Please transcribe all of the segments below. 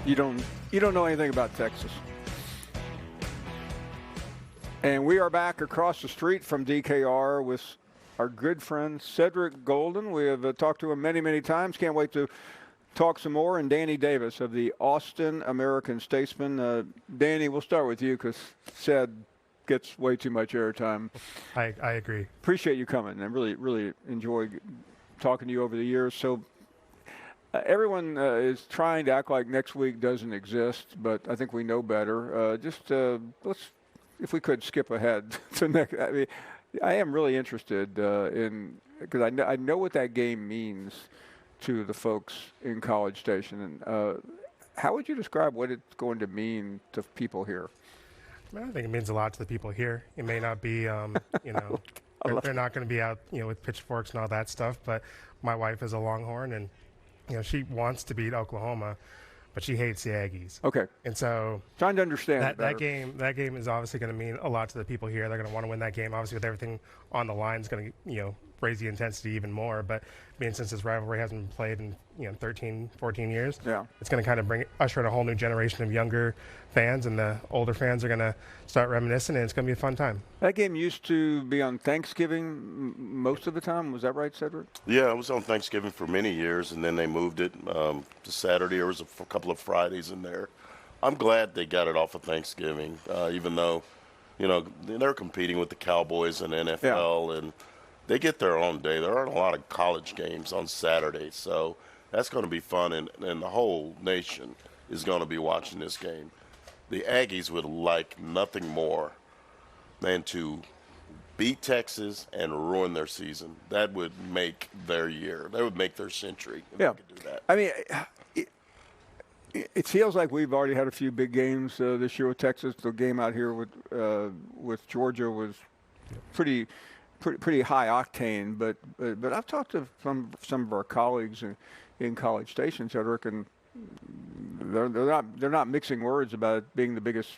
You don't know anything about Texas. And we are back across the street from DKR with our good friend Cedric Golden. We have talked to him many, many times. Can't wait to talk some more. And Danny Davis of the Austin American-Statesman. Danny, we'll start with you because Ced gets way too much airtime. I agree. Appreciate you coming. I really enjoyed talking to you over the years. So everyone is trying to act like next week doesn't exist, but I think we know better. Let's, if we could, skip ahead to next. I mean, I am really interested in, because I know what that game means to the folks in College Station. And how would you describe what it's going to mean to people here? I think it means a lot to the people here. It may not be, they're not going to be out, with pitchforks and all that stuff. But my wife is a Longhorn, and she wants to beat Oklahoma, but she hates the Aggies. Okay. And so trying to understand that game is obviously going to mean a lot to the people here. They're going to want to win that game. Obviously, with everything on the line, it's going to raise the intensity even more. But since this rivalry hasn't been played in 13, 14 years, it's going to kind of usher in a whole new generation of younger fans, and the older fans are going to start reminiscing, and it's going to be a fun time. That game used to be on Thanksgiving most of the time. Was that right, Cedric? Yeah, it was on Thanksgiving for many years, and then they moved it to Saturday. There was a couple of Fridays in there. I'm glad they got it off of Thanksgiving, even though, they're competing with the Cowboys and NFL, and they get their own day. There aren't a lot of college games on Saturday, so that's going to be fun, and the whole nation is going to be watching this game. The Aggies would like nothing more than to beat Texas and ruin their season. That would make their year. That would make their century if they could do that. I mean, it feels like we've already had a few big games this year with Texas. The game out here with Georgia was pretty high octane. But I've talked to some of our colleagues in College Station, Cedric, and they're not mixing words about it being the biggest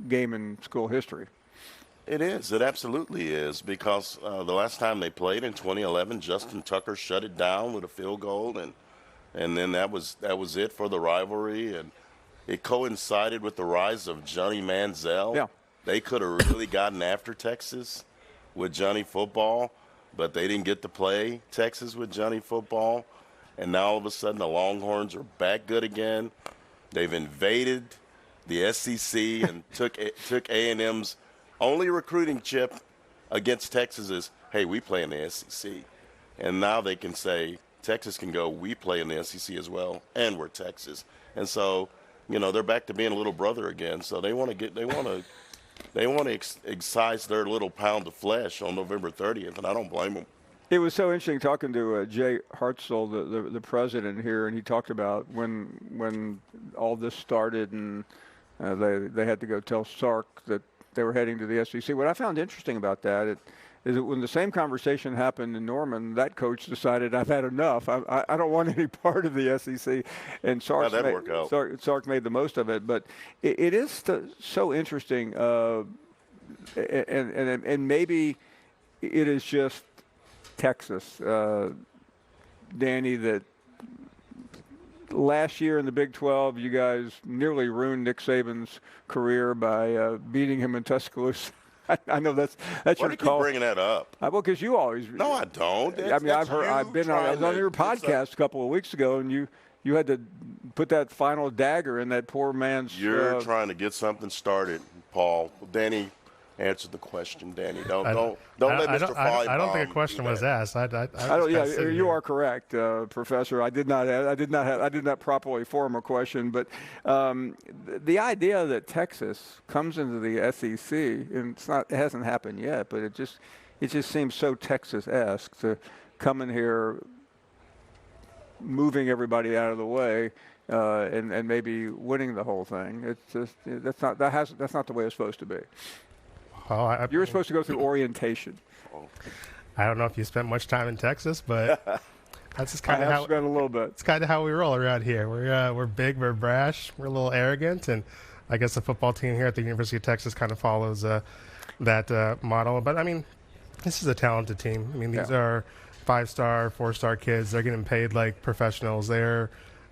game in school history. It is. It absolutely is, because the last time they played in 2011, Justin Tucker shut it down with a field goal, and then that was it for the rivalry, and it coincided with the rise of Johnny Manziel. Yeah. They could have really gotten after Texas with Johnny football, but they didn't get to play Texas with Johnny football. And now all of a sudden the Longhorns are back good again. They've invaded the SEC and took A&M's only recruiting chip against Texas is, hey, we play in the SEC. And now they can say, Texas can go, we play in the SEC as well, and we're Texas. And so, they're back to being a little brother again. So they want to excise their little pound of flesh on November 30th, and I don't blame them. It was so interesting talking to Jay Hartzell, the president here, and he talked about when all this started, and they had to go tell Sark that they were heading to the SEC. What I found interesting about that is that when the same conversation happened in Norman, that coach decided, I've had enough. I don't want any part of the SEC. And Sark made the most of it. But it is so interesting, and maybe it is just Texas, Danny, that last year in the Big 12, you guys nearly ruined Nick Saban's career by beating him in Tuscaloosa. I know that's your call. Why do you keep bringing that up? Well, because you always. No, I don't. I mean, I was on your podcast a couple of weeks ago, and you had to put that final dagger in that poor man's. You're trying to get something started, Paul. Danny, answer the question, Danny. Don't let Mr. Finebaum. I don't think a question was asked. You are correct, Professor. I did not properly form a question, but the idea that Texas comes into the SEC, and it hasn't happened yet, but it just seems so Texas-esque to come in here, moving everybody out of the way, and maybe winning the whole thing. It's just that's not the way it's supposed to be. Well, you were supposed to go through orientation. I don't know if you spent much time in Texas, but that's just kind of how. Spent a little bit. It's kind of how we roll around here. We're big, we're brash, we're a little arrogant, and I guess the football team here at the University of Texas kind of follows that model. But I mean, this is a talented team. I mean, these are 5-star, 4-star kids. They're getting paid like professionals. They're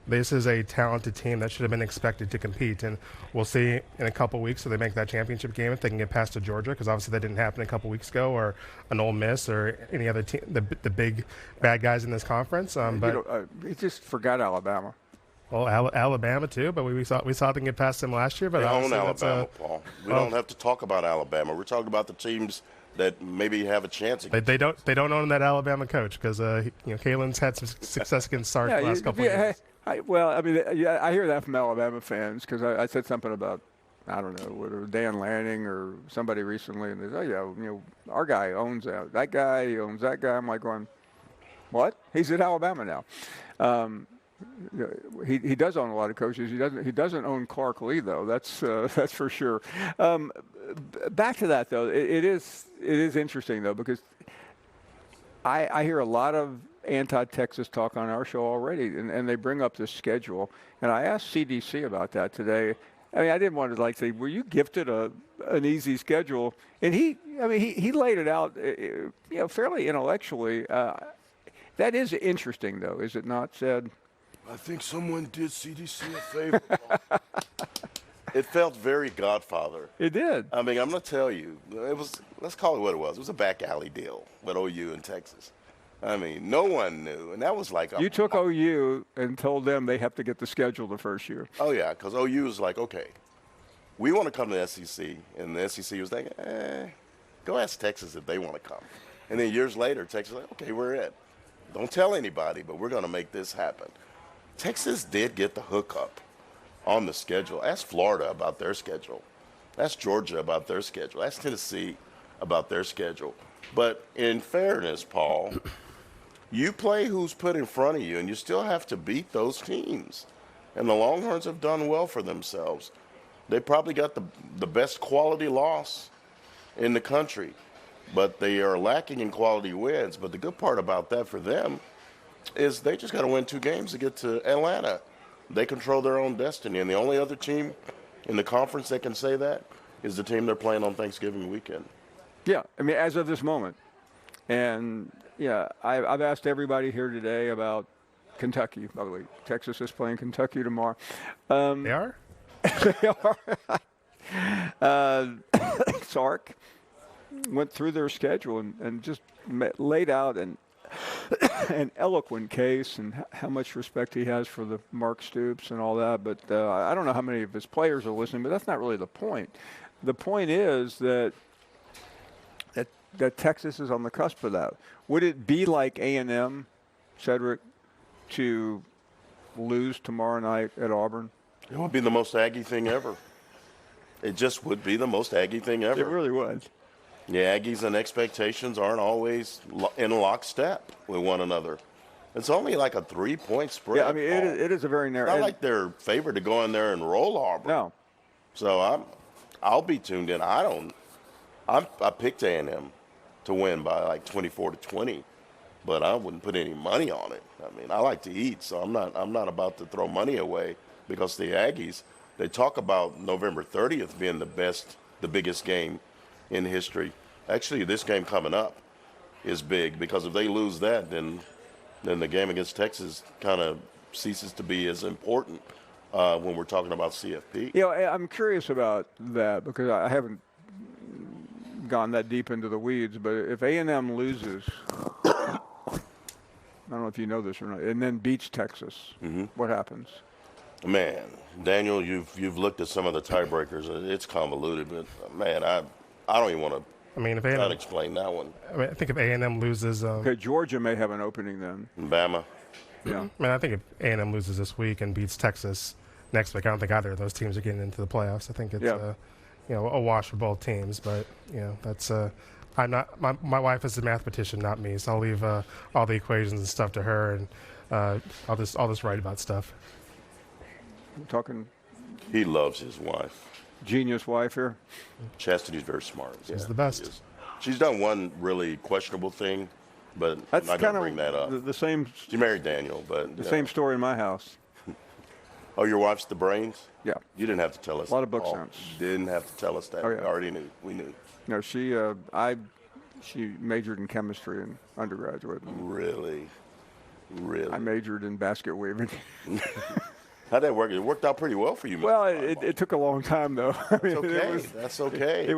this is a talented team that should have been expected to compete. And we'll see in a couple weeks if they make that championship game, if they can get past to Georgia, because obviously that didn't happen a couple weeks ago, or an Ole Miss, or any other team, the big bad guys in this conference. But he just forgot Alabama. Well, Alabama too, but we saw them get past them last year. But they own Alabama, Paul. We don't have to talk about Alabama. We're talking about the teams that maybe have a chance. They don't own that Alabama coach, because Kalen's had some success against Sark the last couple of years. I hear that from Alabama fans, because I said something about, I don't know, whether Dan Lanning or somebody recently, and they say, our guy owns that guy. He owns that guy. I'm like going, what? He's at Alabama now. He does own a lot of coaches. He doesn't own Clark Lee, though. That's for sure. Back to that, though. It is interesting, though, because I hear a lot of anti-Texas talk on our show already, and they bring up this schedule. And I asked CDC about that today. I mean, I didn't want to say, were you gifted an easy schedule? And he laid it out, fairly intellectually. That is interesting, though, is it not, Said? I think someone did CDC a favor. It felt very Godfather. It did. I mean, I'm going to tell you, let's call it what it was. It was a back alley deal with OU in Texas. I mean, no one knew. And that was like you took OU and told them they have to get the schedule the first year. Oh, yeah, because OU was like, okay, we want to come to the SEC. And the SEC was like, go ask Texas if they want to come. And then years later, Texas was like, okay, we're in. Don't tell anybody, but we're going to make this happen. Texas did get the hookup on the schedule. Ask Florida about their schedule. Ask Georgia about their schedule. Ask Tennessee about their schedule. But in fairness, Paul, you play who's put in front of you, and you still have to beat those teams. And the Longhorns have done well for themselves. They probably got the best quality loss in the country, but they are lacking in quality wins. But the good part about that for them is they just got to win 2 games to get to Atlanta. They control their own destiny, and the only other team in the conference that can say that is the team they're playing on Thanksgiving weekend. Yeah, I mean, as of this moment. And, yeah, I've asked everybody here today about Kentucky. By the way, Texas is playing Kentucky tomorrow. They are? They are. Sark went through their schedule and just laid out an eloquent case and how much respect he has for the Mark Stoops and all that. But I don't know how many of his players are listening, but that's not really the point. The point is that Texas is on the cusp of that. Would it be like A&M, Cedric, to lose tomorrow night at Auburn? It would be the most Aggie thing ever. It just would be the most Aggie thing ever. It really would. The Aggies and expectations aren't always in lockstep with one another. It's only like a 3-point spread. Yeah, I mean, it is a very narrow. It's not like they're favored to go in there and roll Auburn. No. So I'll be tuned in. I picked A&M to win by like 24-20, but I wouldn't put any money on it. I mean, I like to eat, so I'm not about to throw money away, because the Aggies, they talk about November 30th being the biggest game in history. Actually, this game coming up is big, because if they lose that, then the game against Texas kind of ceases to be as important when we're talking about CFP. I'm curious about that, because I haven't gone that deep into the weeds, but if A&M loses, I don't know if you know this or not, and then beats Texas, what happens? Man, Daniel, you've looked at some of the tiebreakers. It's convoluted, but man, I don't even want to. I mean, if A&M explain that one. I mean, I think if A&M loses, okay, Georgia may have an opening then. Bama. Yeah. I mean, I think if A&M loses this week and beats Texas next week, I don't think either of those teams are getting into the playoffs. I think it's a wash for both teams. But that's I'm not. My wife is a mathematician, not me. So I'll leave all the equations and stuff to her, and I'll just write about stuff. I'm talking. He loves his wife. Genius wife here. Chastity's very smart. She's the best. She's done one really questionable thing, but that's I'm not going to bring that up. The same. She married Daniel, but the same story in my house. Oh, your wife's the brains? Yeah. You didn't have to tell us. A lot of book sense. Didn't have to tell us that. Oh, yeah. We already knew. We knew. No, she majored in chemistry in undergraduate. Really? Really? I majored in basket weaving. How'd that work? It worked out pretty well for you, Mr. Well, Finebaum. it took a long time though. I mean, That's okay.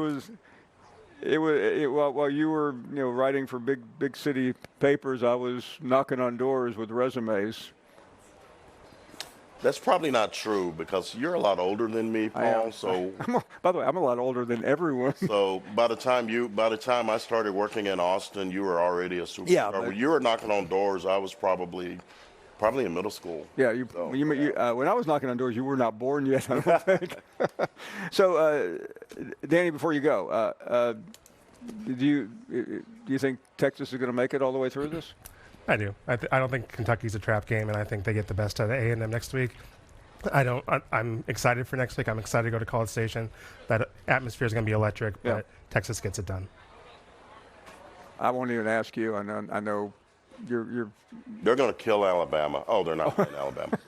While you were writing for big city papers, I was knocking on doors with resumes. That's probably not true because you're a lot older than me, Paul. So, by the way, I'm a lot older than everyone. so by the time I started working in Austin, you were already a superstar. Yeah, but When you were knocking on doors, I was probably in middle school. Yeah, when I was knocking on doors, you were not born yet, I don't think. So, Danny, before you go, do you think Texas is going to make it all the way through this? I do. I don't think Kentucky's a trap game, and I think they get the best out of A&M next week. I'm excited for next week. I'm excited to go to College Station. That atmosphere is going to be electric, but Texas gets it done. I won't even ask you. I know you're. They're going to kill Alabama. Oh, they're not playing Alabama.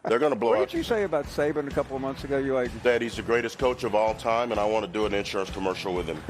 They're going to blow What out. did you say about Saban a couple of months ago? You like That he's the greatest coach of all time, and I want to do an insurance commercial with him.